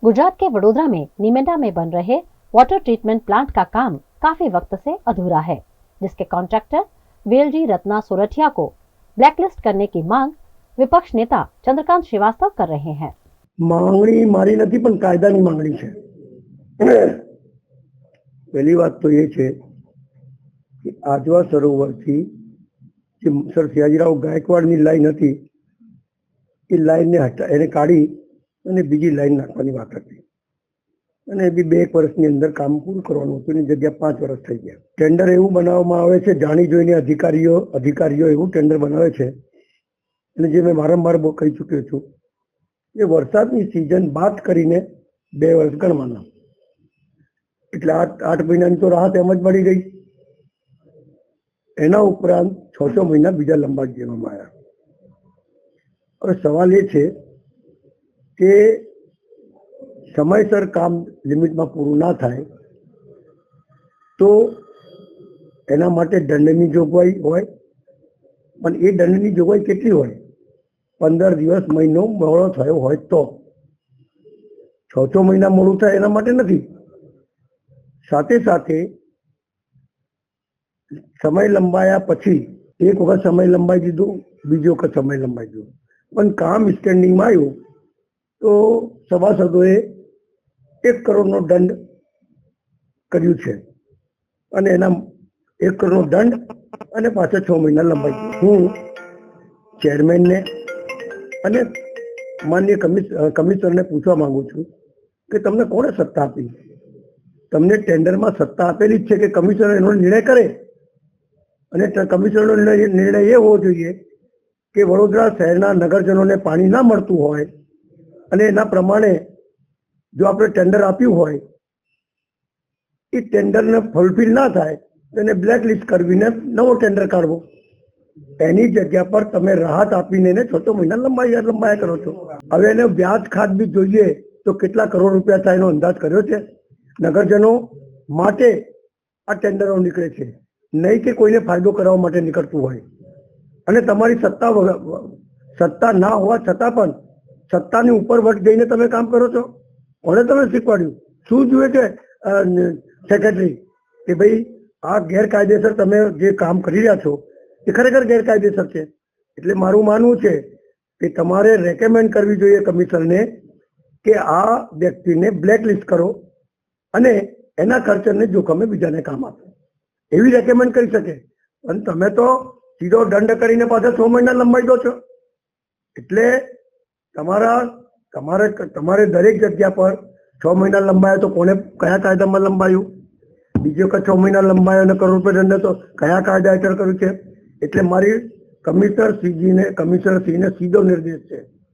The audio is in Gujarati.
गुजरात के वडोदरा में नीमेंडा में बन रहे वाटर ट्रीटमेंट प्लांट का काम काफी वक्त से अधूरा है, जिसके कॉन्ट्रैक्टर वेलजी रत्ना सोरठिया को ब्लैकलिस्ट करने की मांग विपक्ष नेता चंद्रकांत श्रीवास्तव कर रहे हैं। मांगणी मारी नहीं पण कायदानी मांगणी है। पहली बात तो ये है कि आजवा सरोवर थी सर सयाजीराव गायकवाड़ लाइन थी, लाइन ने हटा એને કાઢી અને બીજી લાઈન નાખવાની વાત હતી અને બી 2 વર્ષની અંદર કામ પૂરું કરવાનું હતું, એની જગ્યા 5 વર્ષ થઈ ગયા। ટેન્ડર એવું બનાવવામાં આવે છે, જાણી જોઈને અધિકારીઓ એવું ટેન્ડર બનાવે છે અને જે મેં વારંવાર કહી ચૂક્યો છું કે વરસાદની સિઝન બાદ કરીને 2 વર્ષ ગણવાના, એટલે 8 મહિનાની તો રાહત એમ જ મળી ગઈ। એના ઉપરાંત 6 મહિના બીજા લંબાવી દેવામાં આવ્યા। હવે સવાલ એ છે કે સમયસર કામ લિમિટમાં પૂરું ના થાય તો એના માટે દંડની જોગવાઈ હોય, પણ એ દંડની જોગવાઈ કેટલી હોય? 15 દિવસ મહિનો મોડો થયો હોય તો। 6 મહિના મોડું થાય એના માટે નથી। સાથે સાથે સમય લંબાયા પછી એક વખત સમય લંબાઈ દીધો, બીજો વખત સમય લંબાઈ દીધો, પણ કામ સ્ટેન્ડિંગમાં આવ્યું તો સભાસદોએ 1 કરોડનો દંડ કર્યું છે અને એના 1 કરોડનો દંડ અને પાછા 6 મહિના લંબાઈ દીધું। હું ચેરમેનને અને માનનીય કમિશનરને પૂછવા માંગુ છું કે તમને કોણે સત્તા આપી? તમને ટેન્ડરમાં સત્તા આપેલી જ છે કે કમિશનર એનો નિર્ણય કરે? અને કમિશનરનો નિર્ણય એ હોવો જોઈએ કે વડોદરા શહેરના નગરજનોને પાણી ના મળતું હોય અને એના પ્રમાણે જો આપણે ટેન્ડર આપ્યું હોય એ ટેન્ડરને ફુલફિલ ના થાય તો એને બ્લેકલિસ્ટ કરવીને નવો ટેન્ડર કાઢવો। એની જગ્યા પર તમે રાહત આપીને એને 6 મહિના લંબાયા કરો છો। હવે એને વ્યાજ ખાત બી જોઈએ તો કેટલા કરોડ રૂપિયા થાય એનો અંદાજ કર્યો છે? નગરજનો માટે આ ટેન્ડરો નીકળે છે, નહીં કે કોઈને ફાયદો કરાવવા માટે નીકળતું હોય। અને તમારી સત્તા ના હોવા છતાં પણ સત્તાની ઉપર વટ જઈને તમે કામ કરો છો। કોને તમે શીખવાડ્યું? શું જોઈએ છે સેક્રેટરી કે ભાઈ આ ગેરકાયદેસર તમે જે કામ કરી રહ્યા છો એ ખરેખર ગેરકાયદેસર છે। એટલે મારું માનવું છે કે તમારે રેકમેન્ડ કરવી જોઈએ કમિશનરને કે આ વ્યક્તિને બ્લેકલિસ્ટ કરો અને એના ખર્ચને જોખમે બીજાને કામ આપો, એવી રેકમેન્ડ કરી શકે। પણ તમે તો સીધો દંડ કરીને પાછા 6 મહિના લંબાઈ દો છો। એટલે તમારે દરેક જગ્યા પર 6 મહિના લંબાયો તો કોને કયા કાયદામાં લંબાયું? બીજો કે 6 મહિના લંબાયો અને કરોડ રૂપિયા દંડ તો કયા કાયદા હેઠળ કર્યું છે? એટલે મારી કમિશનરશ્રીને સીધો નિર્દેશ છે